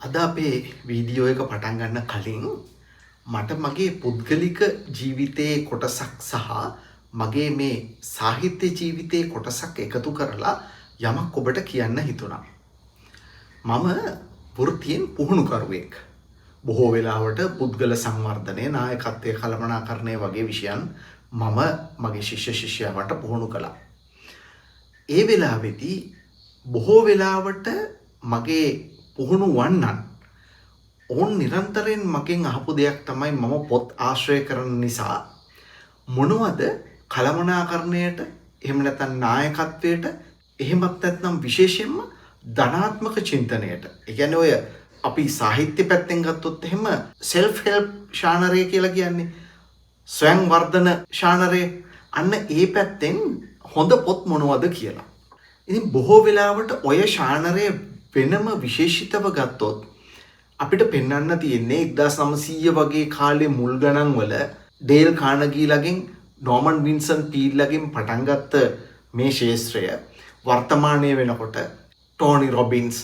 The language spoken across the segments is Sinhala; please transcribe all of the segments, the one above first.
අද අපේ වීඩියෝ එක පටන් ගන්න කලින් මට මගේ පුද්ගලික ජීවිතයේ කොටසක් සහ මගේ මේ සාහිත්‍ය ජීවිතයේ කොටසක් එකතු කරලා යමක් ඔබට කියන්න හිතුණා. මම වෘත්තියෙන් පුහුණුකරුවෙක්. බොහෝ වෙලාවට පුද්ගල සංවර්ධනය, නායකත්වයේ කළමනාකරණය වගේ විෂයන් මම මගේ ශිෂ්‍ය ශිෂ්‍යයන්ට පුහුණු කළා. ඒ වෙලාවේදී බොහෝ වෙලාවට මගේ පුහුණු වන්නන් ඔවුන් නිරන්තරයෙන් මගෙන් අහපු දෙයක් තමයි මම පොත් ආශ්‍රය කරන නිසා මොනවද කළමනාකරණයට එහෙම නැත්නම් නායකත්වයට එහෙමත් නැත්නම් විශේෂයෙන්ම ධනාත්මක චින්තනයට. ඒ කියන්නේ ඔය අපි සාහිත්‍ය පැත්තෙන් ගත්තොත් එහෙම self help ශානරය කියලා කියන්නේ ස්වයං වර්ධන ශානරය. අන්න ඒ පැත්තෙන් හොඳ පොත් මොනවද කියලා. ඉතින් බොහෝ වෙලාවට ඔය ශානරය වෙනම විශේෂිතව ගත්තොත් අපිට පෙන්වන්න තියෙන්නේ 1900 වගේ කාලේ මුල් ගණන් වල ඩේල් කානගීලගෙන් නෝමන් වින්සන් පීල්ලගෙන් පටන් ගත්ත මේ ශාස්ත්‍රය වර්තමානයේ වෙනකොට Tony Robbins,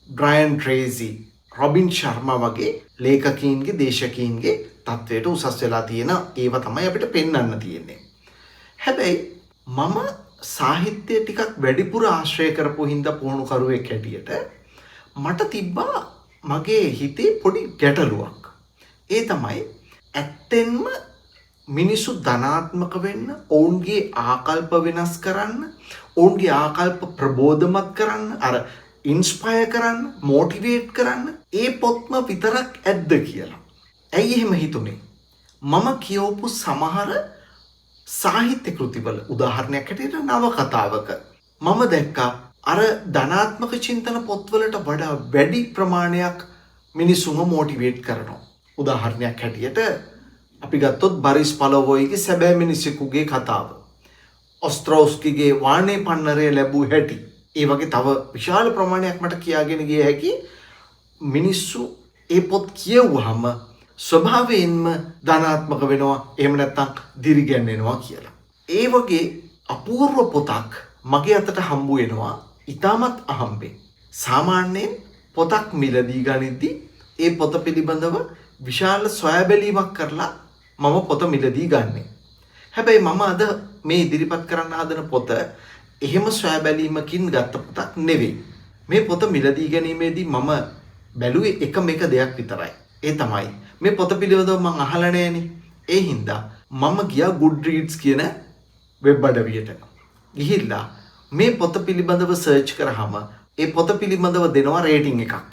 Brian ට්‍රේසි, Robin Sharma වගේ ලේඛකීන්ගේ දේශකීන්ගේ තත්වයට උසස් වෙලා තියෙන ඒව තමයි අපිට පෙන්වන්න තියෙන්නේ. හැබැයි මම සාහිත්‍ය ටිකක් වැඩිපුර ආශ්‍රය කරපු හින්දා පුහුණුකරුවෙක් හැටියට මට තිබ්බා මගේ හිතේ පොඩි ගැටලුවක්. ඒ තමයි ඇත්තෙන්ම මිනිස්සු ධනාත්මක වෙන්න, ඔවුන්ගේ ආකල්ප වෙනස් කරන්න, ඔවුන්ගේ ආකල්ප ප්‍රබෝධමත් කරන්න, අර ඉන්ස්පයර් කරන්න, මොටිවේට් කරන්න ඒ පොත්ම විතරක් ඇද්ද කියලා. ඇයි එහෙම හිතුනේ? මම කියවපු සමහර සාහිත්‍ය කෘතිවල උදාහරණයක් හැටියට නවකතාවක මම දැක්කා අර ධනාත්මක චින්තන පොත්වලට වඩා වැඩි ප්‍රමාණයක් මිනිසුන්ව මොටිවේට් කරනවා. උදාහරණයක් හැටියට අපි ගත්තොත් බරිස් පලවොයිගේ සැබෑ මිනිසෙකුගේ කතාව, ඔස්ට්‍රෝස්කිගේ වානේ පන්නරය ලැබූ හැටි, ඒ වගේ තව විශාල ප්‍රමාණයක් මට කියාගෙන ගිය හැකි මිනිස්සු ඒ පොත් කියවුවහම ස්වභාවයෙන්ම ධනාත්මක වෙනවා, එහෙම නැත්නම් දිරිගැන්වෙනවා කියලා. ඒ වගේ අපූර්ව පොතක් මගේ අතට හම්බ වෙනවා ඉතාමත් අහම්බෙන්. සාමාන්‍යයෙන් පොතක් මිලදී ගනිද්දී ඒ පොත පිළිබඳව විශාල සොයාබැලීමක් කරලා මම පොත මිලදී ගන්නෙ. හැබැයි මම අද මේ ඉදිරිපත් කරන්න හදන පොත එහෙම සොයාබැලීමකින් ගත්ත පොතක් නෙවෙයි. මේ පොත මිලදී ගැනීමේදී මම බැලුවේ එකම එක දෙයක් විතරයි. ඒ තමයි මේ පොත පිළිබඳව මම අහලා නැහෙනේ. ඒ හින්දා මම ගියා Goodreads කියන වෙබ් අඩවියට. ගිහිල්ලා මේ පොත පිළිබඳව සර්ච් කරාම ඒ පොත පිළිබඳව දෙනවා රේටිං එකක්.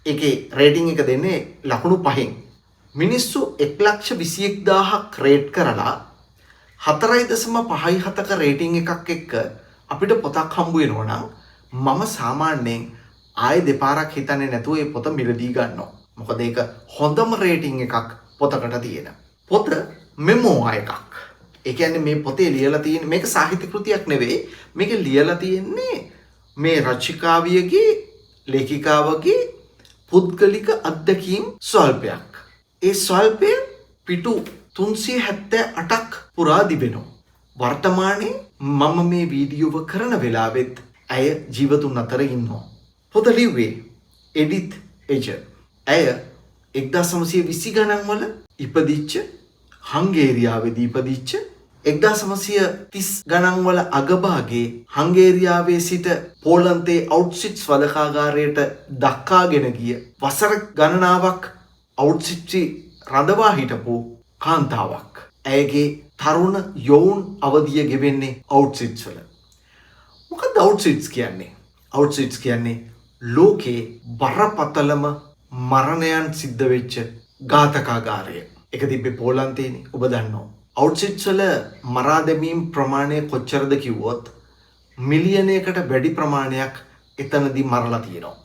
ඒකේ රේටිං එක දෙන්නේ ලකුණු 5න්. මිනිස්සු 1,21,000ක් රේට් කරලා 4.57ක රේටිං එකක් එක්ක අපිට පොතක් හම්බ වෙනවා නම් මම සාමාන්‍යයෙන් ආයේ දෙපාරක් හිතන්නේ නැතුව මේ පොත මිලදී ගන්නවා. මොකද ඒක හොඳම රේටිං එකක් පොතකට තියෙන. පොත මෙමෝවා එකක්. ඒ කියන්නේ මේ පොතේ ලියලා තියෙන මේක සාහිත්‍ය කෘතියක් නෙවෙයි. මේක ලියලා තියෙන්නේ මේ රචිකාවියගේ, ලේඛිකාවගේ පුද්ගලික අත්දැකීම් ස්වල්පයක්. ඒ ස්වල්පය පිටු 378ක් පුරා තිබෙනවා. වර්තමානයේ මම මේ වීඩියෝව කරන වෙලාවෙත් ඇය ජීවතුන් අතර ඉන්නවා. පොත ලිව්වේ එඩිත් එජර්. ඇය 1920 ගණන් වල ඉපදිච්ච, හංගේරියාවේදී ඉපදිච්ච, 1930 ගණන් වල අගභාගයේ හංගේරියාවේ සිට පෝලන්තයේ අවුට්සිට්ස් වලකාගාරයට දක්කාගෙන ගිය, වසර ගණනාවක් අවුට්සිට්ස් රඳවා හිටපු කාන්තාවක්. ඇයගේ තරුණ යෞන් අවධිය ගෙවෙන්නේ අවුට්සිට්ස් වල. මොකක්ද අවුට්සිට්ස් කියන්නේ? අවුට්සිට්ස් කියන්නේ ලෝකේ බරපතලම මරණයන් සිද්ධ වෙච්ච ඝාතකාගාරය. ඒක තිබ්බේ පෝලන්තයේනේ. ඔබ දන්නවා. අවුට්සිට්ස් වල මරා දැමීම් ප්‍රමාණය කොච්චරද කිව්වොත් මිලියනයකට වැඩි ප්‍රමාණයක් එතනදී මරලා තියෙනවා.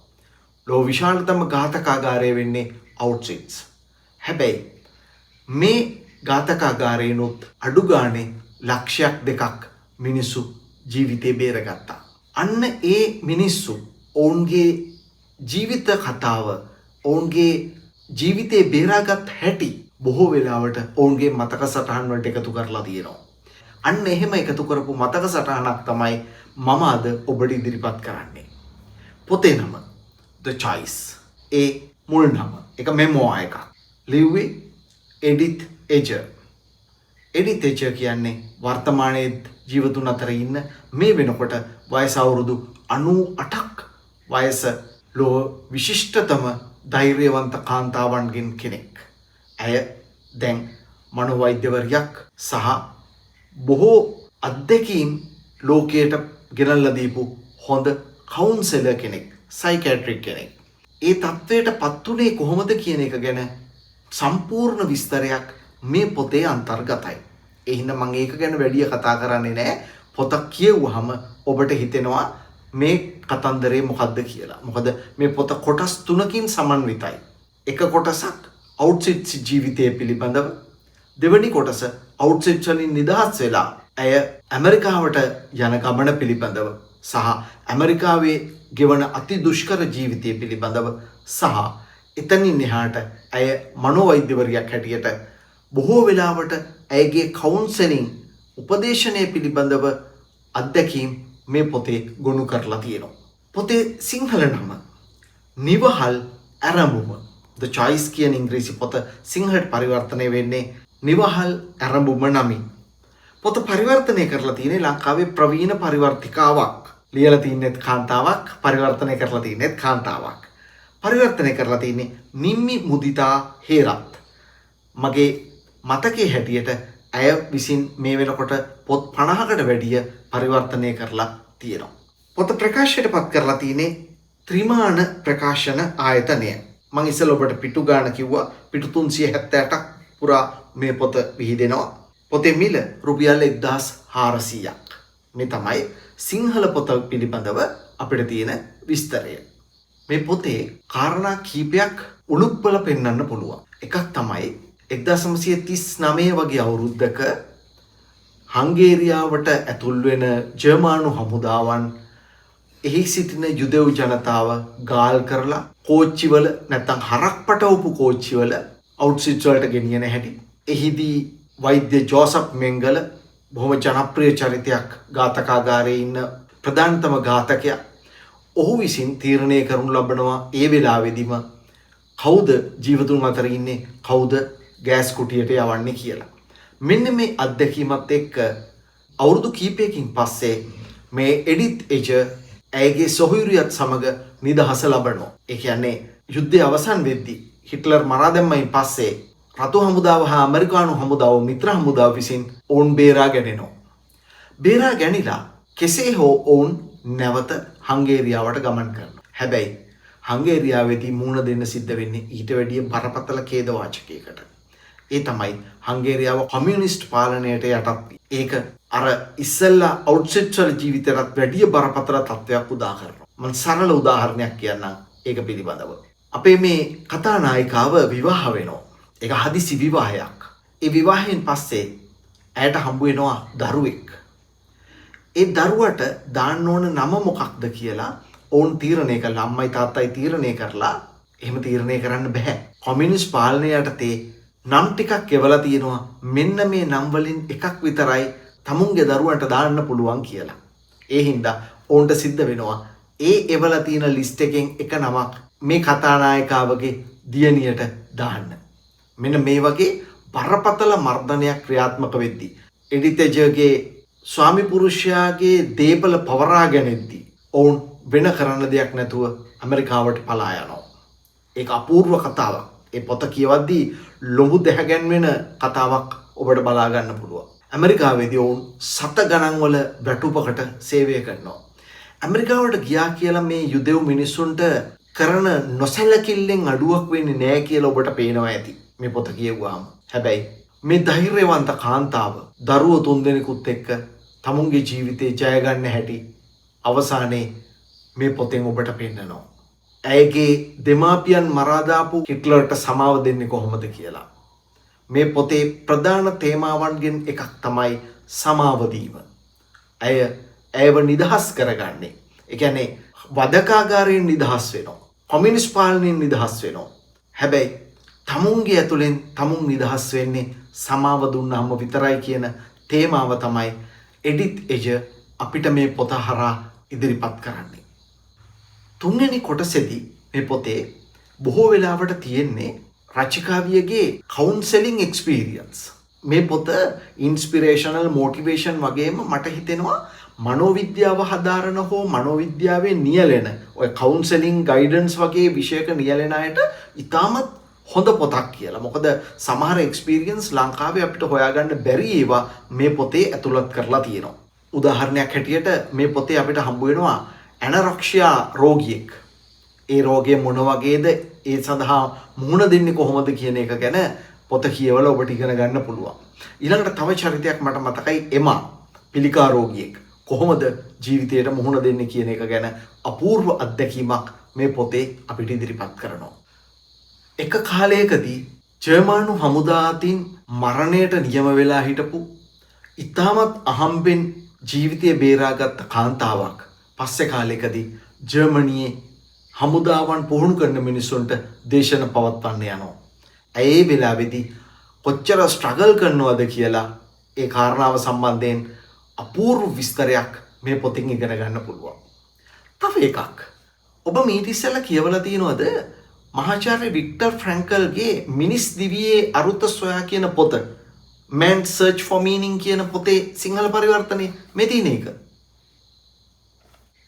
ලෝ විශාලතම ඝාතකාගාරය වෙන්නේ අවුට්සිට්ස්. හැබැයි මේ ඝාතකාගාරේනොත් අඩු ගානේ ලක්ෂයක් දෙකක් මිනිස්සු ජීවිතේ බේරගත්තා. අන්න ඒ මිනිස්සු ඔවුන්ගේ ජීවිත කතාව, ඔවුන්ගේ ජීවිතේ බේරාගත් හැටි බොහෝ වෙලාවට ඔවුන්ගේ මතක සටහන් වලට එකතු කරලා තියෙනවා. අන්න එහෙම එකතු කරපු මතක සටහනක් තමයි මම අද ඔබට ඉදිරිපත් කරන්නේ. පොතේ නම The Choice. ඒ මුල් නම. ඒක මෙමෝआ එකක්. ලිව්වේ එඩිත් එජර්. එඩිත් එජර් කියන්නේ වර්තමානයේ ජීවතුන් අතර ඉන්න මේ වෙනකොට වයස අවුරුදු 98ක් වයස ලෝ විශිෂ්ටතම ධෛර්යවන්ත කාන්තාවන්ගෙන් කෙනෙක්. ඇය දැන් මනෝවෛද්‍යවරියක් සහ බොහෝ අත්දැකීම් ලෝකයට ගෙනල්ලා දීපු හොඳ කවුන්සලර් කෙනෙක්, සයිකියාට්‍රික් කෙනෙක්. ඒ තත්වයට පත් උනේ කොහොමද කියන එක ගැන සම්පූර්ණ විස්තරයක් මේ පොතේ අන්තර්ගතයි. ඒ හින්දා මම ඒක ගැන වැඩි කතා කරන්නේ නැහැ. පොත කියවුවහම ඔබට හිතෙනවා මේ කතන්දරේ මොකද්ද කියලා. මොකද මේ පොත කොටස් 3කින් සමන්විතයි. එක කොටසක් අවුට්සයිඩ් ජීවිතය පිළිබඳව, දෙවැනි කොටස අවුට්සයිඩ් වලින් නිදහස් වෙලා ඇය ඇමරිකාවට යන ගමන පිළිබඳව සහ ඇමරිකාවේ ගෙවන අති දුෂ්කර ජීවිතය පිළිබඳව සහ එතනින් එහාට ඇය මනෝවෛද්‍යවරියක් හැටියට බොහෝ වෙලාවට ඇයගේ කවුන්සලින් උපදේශනය පිළිබඳව අත්දැකීම් මේ පොතේ ගොනු කරලා තියෙනවා. පොතේ සිංහල නම නිවහල් ඇරඹුම. The Choice කියන ඉංග්‍රීසි පොත සිංහලට පරිවර්තනය වෙන්නේ නිවහල් ඇරඹුම නමින්. පොත පරිවර්තනය කරලා තියෙන්නේ ලංකාවේ ප්‍රවීණ පරිවර්තිකාවක්. ලියලා තින්නෙත් කාන්තාවක්, පරිවර්තනය කරලා තින්නෙත් කාන්තාවක්. පරිවර්තනය කරලා තින්නේ නිම්මි මුදිතා හේරත්. මගේ මතකයේ හැටියට ඇය විසින් මේ වෙනකොට පොත් 50කට වැඩිය පරිවර්තනය කරලා තියෙනවා. පොත ප්‍රකාශයට පත් කරලා තියෙන්නේ ත්‍රිමාන ප්‍රකාශන ආයතනය. මම ඉස්සෙල්ලා ඔබට පිටු ගාන කිව්වා. පිටු 378ක් පුරා මේ පොත විහිදෙනවා. පොතේ මිල රුපියල් 1400ක්. මේ තමයි සිංහල පොත පිළිබඳව අපිට තියෙන විස්තරය. මේ පොතේ කාරණා කීපයක් උලුප්පල පෙන්වන්න පුළුවන්. එකක් තමයි 1939 වගේ අවුරුද්දක හංගේරියාවට ඇතුල් වෙන ජර්මානු හමුදාවන් එහි සිටින යුදෙව් ජනතාව ගාල් කරලා කෝච්චිවල නැත්නම් හරක් පටවපු කෝච්චිවල අවුට්සයිඩ්ස් වලට ගෙනියන හැටි. එහිදී වෛද්‍ය ජෝසප් මෙන්ගල බොහොම ජනප්‍රිය චරිතයක්, ඝාතකාගාරයේ ඉන්න ප්‍රධානතම ඝාතකයා. ඔහු විසින් තීරණය කරනු ලබනවා ඒ වෙලාවේදීම කවුද ජීවතුන් අතර ඉන්නේ, කවුද ගෑස් කුටියට යවන්නේ කියලා. මෙන්න මේ අත්දැකීමත් එක්ක අවුරුදු කීපයකින් පස්සේ මේ එඩිත් එජර් ඇයගේ සොහොයුරියත් සමග නිදහස ලබනවා. ඒ කියන්නේ යුද්ධය අවසන් වෙද්දී හිට්ලර් මරා දැම්මයින් පස්සේ රතු හමුදාව හා ඇමරිකානු හමුදාව මිත්‍ර හමුදාව විසින් ඔවුන් බේරා ගැනෙනවා. බේරා ගැනිලා කෙසේ හෝ ඔවුන් නැවත හංගේරියාවට ගමන් කරනවා. හැබැයි හංගේරියාවේදී මුහුණ දෙන්න සිද්ධ වෙන්නේ ඊට වැඩිය බරපතල ඛේදවාචකයකට. ඒ තමයි හංගේරියාව කොමියුනිස්ට් පාලනයට යටත් වී. ඒක අර ඉස්සෙල්ලා අවුට්සයිඩ්ස් වල ජීවිතයටත් වැඩිය බරපතල තත්ත්වයක් උදා කරනවා. මම සරල උදාහරණයක් කියන්නම් ඒක පිළිබඳව. අපේ මේ කතානායිකාව විවාහ වෙනවා. ඒක හදිසි විවාහයක්. ඒ විවාහයෙන් පස්සේ ඇයට හම්බ වෙනවා දරුවෙක්. ඒ දරුවට දාන්න ඕන නම මොකක්ද කියලා ඔවුන් තීරණය කළා. අම්මයි තාත්තයි තීරණය කරලා එහෙම තීරණය කරන්න බෑ. කොමියුනිස්ට් පාලනය යටතේ නම් ටිකක් එවලා තියෙනවා. මෙන්න මේ නම් වලින් එකක් විතරයි තමුන්ගේ දරුවන්ට දාන්න පුළුවන් කියලා. ඒ හින්දා ඔවුන්ට සිද්ධ වෙනවා ඒ එවලා තියෙන ලිස්ට් එකෙන් එක නමක් මේ කතානායකාවගේ දියණියට දාන්න. මෙන්න මේ වගේ බරපතල මර්ධනයක් ක්‍රියාත්මක වෙද්දී එඩිත් එජර්ගේ ස්වාමි පුරුෂයාගේ දේපල පවරාගෙනදී ඔවුන් වෙන කරන්න දෙයක් නැතුව ඇමරිකාවට පලා යනවා. ඒක අපූර්ව කතාවක්. ඒ පොත කියවද්දී ලොමු දැහැගැන්වෙන කතාවක් ඔබට බලා ගන්න පුළුවන්. ඇමරිකාවේදී ඔවුන් සත ගණන් වල වැටුපකට සේවය කරනවා. ඇමරිකාවට ගියා කියලා මේ යුදෙව් මිනිස්සුන්ට කරන නොසැලකිල්ලෙන් අඩුවක් වෙන්නේ නැහැ කියලා ඔබට පේනවා ඇති මේ පොත කියවුවාම. හැබැයි මේ ධෛර්යවන්ත කාන්තාව දරුවෝ 3 දෙනෙකුත් එක්ක තමුන්ගේ ජීවිතේ ජය ගන්න හැටි අවසානයේ මේ පොතෙන් ඔබට පෙන්නනවා. ඇයගේ දෙමාපියන් මරා දාපු හිට්ලර්ට සමාව දෙන්නේ කොහොමද කියලා. මේ පොතේ ප්‍රධාන තේමාවන්ගෙන් එකක් තමයි සමාව දීම. ඇයව නිදහස් කරගන්නේ. ඒ කියන්නේ වදකාගාරයෙන් නිදහස් වෙනවා. කොමියුනිස්ට් පාලනයෙන් නිදහස් වෙනවා. හැබැයි තමුන්ගේ ඇතුලෙන් තමුන් නිදහස් වෙන්නේ සමාව දුන්නාම විතරයි කියන තේමාව තමයි එඩිත් එජර් අපිට මේ පොත හරහා ඉදිරිපත් කරන්නේ. 3 වෙනි කොටසේදී මේ පොතේ බොහෝ වෙලාවට තියෙන්නේ රචිකාවියගේ කවුන්සෙලිං එක්ස්පීරියන්ස්. මේ පොත ඉන්ස්පිරේෂනල් මොටිවේෂන් වගේම මට හිතෙනවා මනෝවිද්‍යාව හදාරන හෝ මනෝවිද්‍යාවේ නියැලෙන ඔය කවුන්සෙලිං ගයිඩන්ස් වගේ විෂයක නියැලෙන අයට ඉතාමත් හොඳ පොතක් කියලා. මොකද සමහර එක්ස්පීරියන්ස් ලංකාවේ අපිට හොයාගන්න බැරි ඒවා මේ පොතේ ඇතුළත් කරලා තියෙනවා. උදාහරණයක් හැටියට මේ පොතේ අපිට හම්බ වෙනවා ඇනොරෙක්සියා රෝගියෙක්. ඒ රෝගය මොන වගේද, ඒ සඳහා මුහුණ දෙන්නේ කොහොමද කියන එක ගැන පොත කියවලා ඔබට ඉගෙන ගන්න පුළුවන්. ඊළඟට තව චරිතයක් මට මතකයි, එමා පිළිකා රෝගියෙක් කොහොමද ජීවිතයට මුහුණ දෙන්නේ කියන එක ගැන අපූර්ව අත්දැකීමක් මේ පොතේ අපිට ඉදිරිපත් කරනවා. එක කාලයකදී ජර්මන් හමුදා අතින් මරණයට නියම වෙලා හිටපු ඉතාමත් අහම්බෙන් ජීවිතය බේරාගත් කාන්තාවක් පස්සේ කාලයකදී ජර්මනියේ හමුදාවන් පුහුණු කරන මිනිස්සුන්ට දේශන පවත්වන්න යනවා. ඒ වෙලාවේදී කොච්චර ස්ට්‍රගල් කරනවද කියලා ඒ කාරණාව සම්බන්ධයෙන් අපූර්ව විස්තරයක් මේ පොතින් ඉගෙන ගන්න පුළුවන්. තව එකක්, ඔබ මීට ඉස්සෙල්ලා කියවලා තියෙනවද මහාචාර්ය වික්ටර් ෆ්‍රැන්කල්ගේ මිනිස් දිවියේ අරුත සොයා කියන පොත, Man's Search for Meaning කියන පොතේ සිංහල පරිවර්තනය මේ තියෙන එක.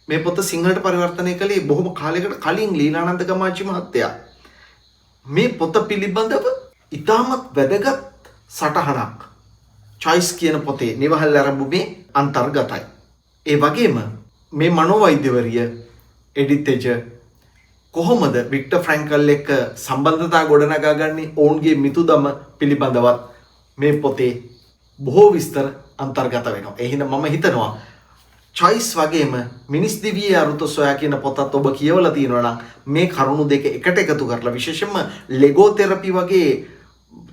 මේ පොත සිංහලට පරිවර්තනය කළේ බොහොම කාලයකට කලින් ලීලානන්ද ගමාචි මහත්තයා. මේ පොත පිළිබඳව ඉතාමත් වැදගත් සටහනක් choice කියන පොතේ නිවහල් ආරම්භුමේ අන්තර්ගතයි. ඒ වගේම මේ මනෝවෛද්‍යවරිය එඩිත් එජර් කොහොමද වික්ටර් ෆ්‍රැන්කල් එක්ක සම්බන්ධතා ගොඩනගාගන්නේ, ඔවුන්ගේ මිතුදම පිළිබඳවත් මේ පොතේ බොහෝ විස්තර අන්තර්ගත වෙනවා. ඒ හින්දා මම හිතනවා choice වගේම මිනිස් දිවියේ අරුත සොයා කියන පොතත් ඔබ කියවලා තියෙනවා නම් මේ කරුණු දෙක එකට එකතු කරලා, විශේෂයෙන්ම ලෙගෝ තෙරපි වගේ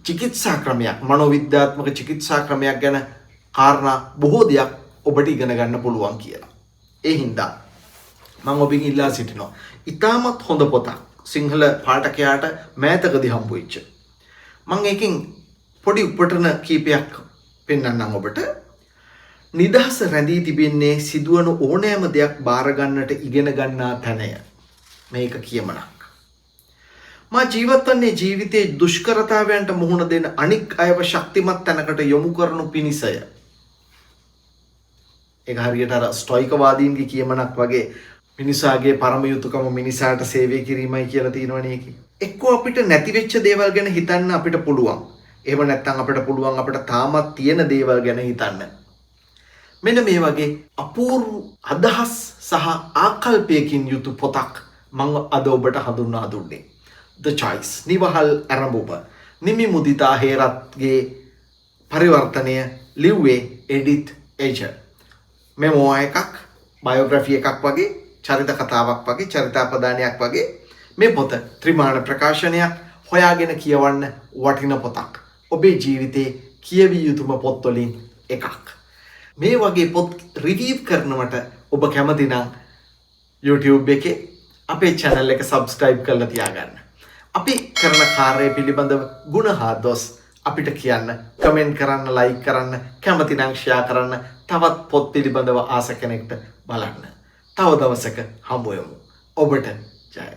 චිකිත්සා ක්‍රමයක්, මනෝවිද්‍යාත්මක චිකිත්සා ක්‍රමයක් ගැන කාරණා බොහෝ දෙයක් ඔබට ඉගෙන ගන්න පුළුවන් කියලා. ඒ හින්දා මම ඔබෙන් ඉල්ලා සිටිනවා, ඉතාමත් හොඳ පොතක් සිංහල පාඨකයාට මෑතකදී හම්බ වෙච්ච. මම එකකින් පොඩි උපටන කීපයක් පෙන්වන්නම් ඔබට. නිදහස රැඳී තිබෙන්නේ සිදුවන ඕනෑම දෙයක් බාර ගන්නට ඉගෙන ගන්නා තැනය. මේක කියමනක්. මා ජීවත් වන්නේ ජීවිතයේ දුෂ්කරතාවයන්ට මුහුණ දෙන අනික් අයව ශක්තිමත් තැනකට යොමු කරනු පිණිසය. ඒක හරියට අර ස්ටොයිකවාදීන්ගේ කියමනක් වගේ, මිනිසාගේ පරම යුතුයකම මිනිසාට සේවය කිරීමයි කියලා තියෙනවනේ ඒකේ. එක්කෝ අපිට නැති වෙච්ච දේවල් ගැන හිතන්න අපිට පුළුවන්. එහෙම නැත්නම් අපිට පුළුවන් අපිට තාමත් තියෙන දේවල් ගැන හිතන්න. මෙන්න මේ වගේ අපූර්ව අදහස් සහ ආකල්පයකින් යුතු පොතක් මම අද ඔබට හඳුන්වා දුන්නේ. The Choice, නිවහල් ආරම්භුම. නිමි මුදිතා හේරත්ගේ පරිවර්තනය ලිව්වේ එඩිත් එජර්. මෙමෝ එකක්, බයෝග්‍රැෆි එකක් වගේ, චරිත කතාවක් වගේ, චරිතාපදානයක් වගේ. මේ පොත ත්‍රිමාණ ප්‍රකාශනයක්, හොයාගෙන කියවන්න වටින පොතක්. ඔබේ ජීවිතේ කියවිය යුතුම පොත් වලින් එකක්. මේ වගේ පොත් රිවිව් කරනවට ඔබ කැමති නම් YouTube එකේ අපේ channel එක subscribe කරලා තියාගන්න. අපි කරන කාර්යය පිළිබඳව ගුණ හා දොස් අපිට කියන්න, කමෙන්ට් කරන්න, like කරන්න, කැමති නම් share කරන්න, තවත් පොත් පිළිබඳව ආස කෙනෙක්ට බලන්න. තව දවසක හම්බ වෙමු. ඔබට ජය.